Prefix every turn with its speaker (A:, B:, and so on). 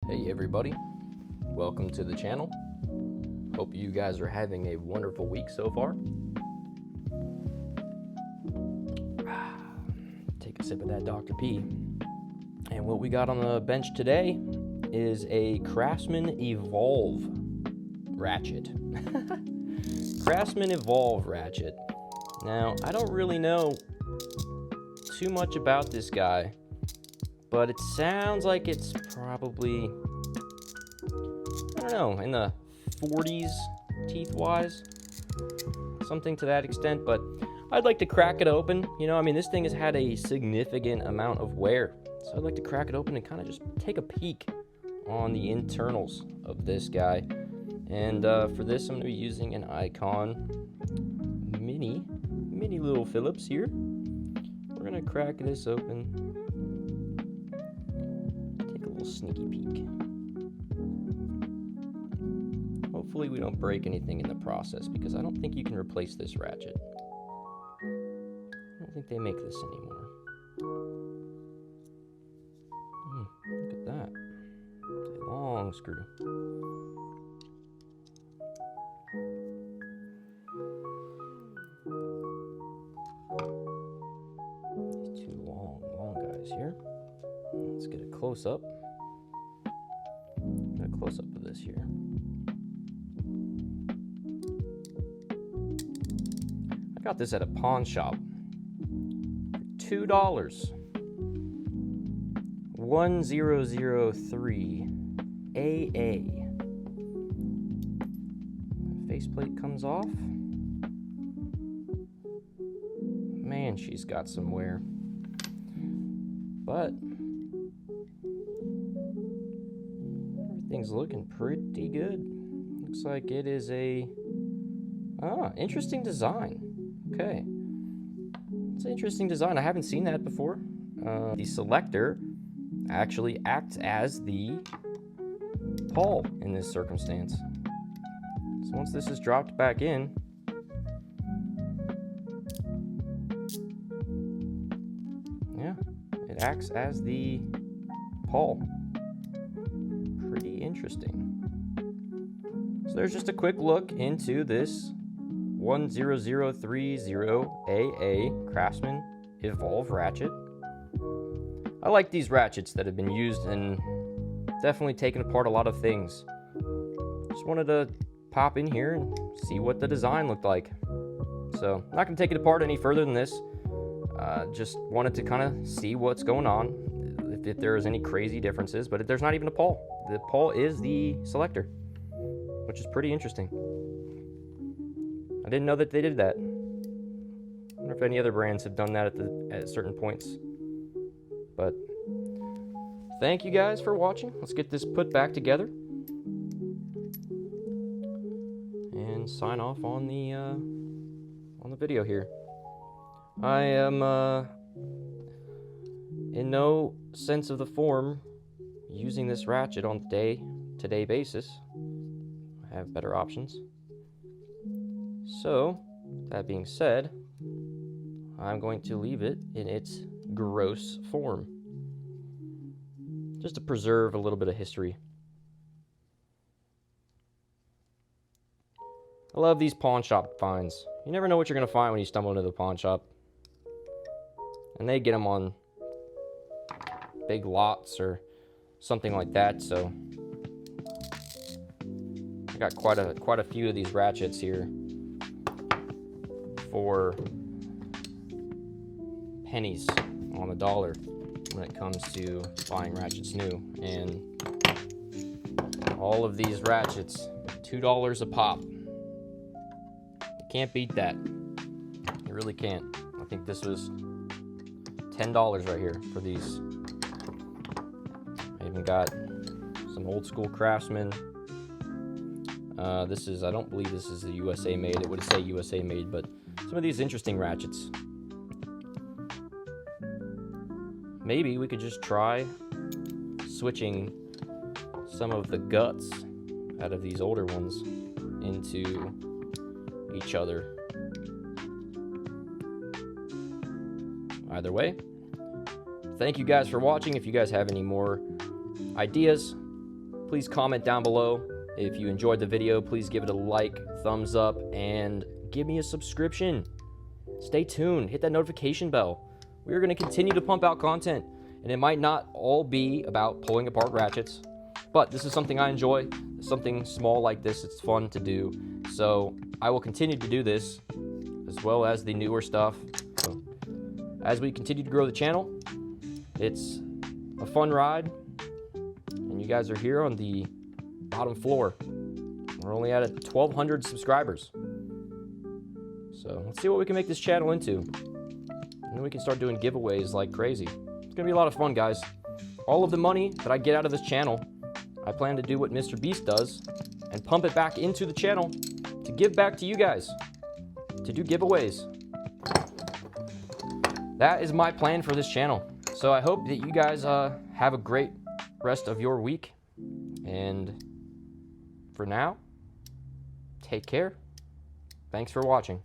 A: Hey everybody, welcome to the channel. Hope you guys are having a wonderful week so far. Take a sip of that Dr. P. And what we got on the bench today is a Craftsman Evolve Ratchet. Craftsman Evolve Ratchet. Now, I don't really know too much about this guy, but it sounds like it's probably, I don't know, in the 40s teeth-wise, something to that extent, but I'd like to crack it open. You know, I mean, this thing has had a significant amount of wear, so I'd like to crack it open and kind of just take a peek on the internals of this guy. And for this, I'm going to be using an Icon mini little Phillips here. We're going to crack this open. Sneaky peek. Hopefully we don't break anything in the process, because I don't think you can replace this ratchet. I don't think they make this anymore. Look at that. It's a long screw. These two long guys here. Let's get a close-up. Close-up of this here. I got this at a pawn shop for $2. 1003 AA. Faceplate comes off. Man, she's got some wear. But everything's looking pretty good. Looks like it is a interesting design. Okay, it's an interesting design. I haven't seen that before. The selector actually acts as the pawl in this circumstance. So once this is dropped back in, yeah, it acts as the pawl. Interesting. So there's just a quick look into this 10030AA Craftsman Evolve Ratchet. I like these ratchets that have been used and definitely taken apart a lot of things. Just wanted to pop in here and see what the design looked like. So I'm not going to take it apart any further than this. Just wanted to kind of see what's going on, if there is any crazy differences, but there's not even a pawl. The pawl is the selector, which is pretty interesting. I didn't know that they did that. I wonder if any other brands have done that at certain points. But thank you guys for watching. Let's get this put back together and sign off on the video here. I am in no sense of the form using this ratchet on a day-to-day basis. I have better options. So, that being said, I'm going to leave it in its gross form, just to preserve a little bit of history. I love these pawn shop finds. You never know what you're going to find when you stumble into the pawn shop. And they get them on big lots or something like that, so I got quite a few of these ratchets here for pennies on the dollar when it comes to buying ratchets new. And all of these ratchets, $2 a pop. You can't beat that. You really can't. I think this was $10 right here for these. I even got some old school Craftsman. This is, I don't believe this is a USA made. It would say USA made, but some of these interesting ratchets. Maybe we could just try switching some of the guts out of these older ones into each other. Either way, thank you guys for watching. If you guys have any more ideas, Please comment down below. If you enjoyed the video, please give it a like, thumbs up, and give me a subscription. Stay tuned. Hit that notification bell. We're going to continue to pump out content, and it might not all be about pulling apart ratchets, but this is something I enjoy. Something small like this, it's fun to do. So I will continue to do this, as well as the newer stuff. So, as we continue to grow the channel, it's a fun ride, and you guys are here on the bottom floor. We're only at 1,200 subscribers. So let's see what we can make this channel into. And then we can start doing giveaways like crazy. It's gonna be a lot of fun, guys. All of the money that I get out of this channel, I plan to do what Mr. Beast does and pump it back into the channel to give back to you guys, to do giveaways. That is my plan for this channel. So I hope that you guys have a great rest of your week. And for now, take care. Thanks for watching.